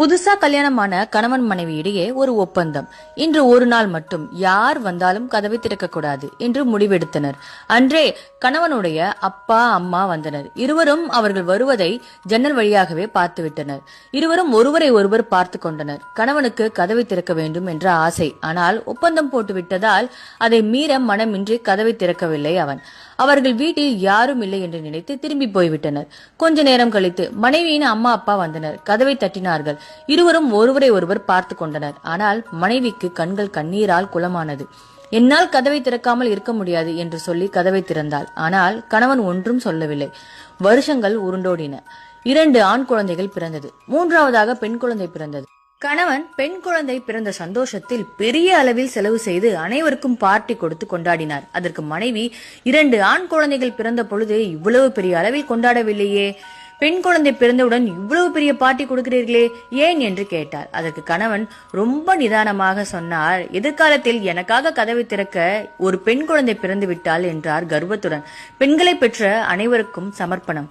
புதுசா கல்யாணமான கணவன் மனைவி இடையே ஒரு ஒப்பந்தம். இன்று ஒரு நாள் மட்டும் யார் வந்தாலும் கதவை திறக்கக்கூடாது என்று முடிவெடுத்தனர். அன்றே கணவனுடைய அப்பா அம்மா வந்தனர். இருவரும் அவர்கள் வருவதை ஜன்னல் வழியாகவே பார்த்துவிட்டனர். இருவரும் ஒருவரை ஒருவர் பார்த்து கொண்டனர். கணவனுக்கு கதவை திறக்க வேண்டும் என்ற ஆசை. ஆனால் ஒப்பந்தம் போட்டு விட்டதால் அதை மீற மனமின்றி கதவை திறக்கவில்லை அவன். அவர்கள் வீட்டில் யாரும் இல்லை என்று நினைத்து திரும்பி போய்விட்டனர். கொஞ்ச நேரம் கழித்து மனைவியின் அம்மா அப்பா வந்தனர். கதவை தட்டினார்கள். இருவரும் ஒருவரை ஒருவர் பார்த்து கொண்டனர். ஆனால் மனைவிக்கு கண்கள் கண்ணீரால் குளமானது. என்னால் கதவை திறக்காமல் இருக்க முடியாது என்று சொல்லி கதவை திறந்தாள். ஆனால் கணவன் ஒன்றும் சொல்லவில்லை. வருஷங்கள் உருண்டோடின. 2 ஆண் குழந்தைகள் பிறந்தது. 3வதாக பெண் குழந்தை பிறந்தது. கணவன் பெண் குழந்தை பிறந்த சந்தோஷத்தில் பெரிய அளவில் செலவு செய்து அனைவருக்கும் பார்ட்டி கொடுத்து கொண்டாடினார். அதற்கு மனைவி 2 ஆண் குழந்தைகள் பிறந்த பொழுது இவ்வளவு பெரிய அளவில் கொண்டாடவில்லையே, பெண் குழந்தை பிறந்தவுடன் இவ்வளவு பெரிய பார்ட்டி கொடுக்கிறீர்களே ஏன் என்று கேட்டார். அதற்கு கணவன் ரொம்ப நிதானமாக சொன்னார், எதிர்காலத்தில் எனக்காக கதவை திறக்க ஒரு பெண் குழந்தை பிறந்து விட்டாள் என்றார் கர்வத்துடன். பெண்களை பெற்ற அனைவருக்கும் சமர்ப்பணம்.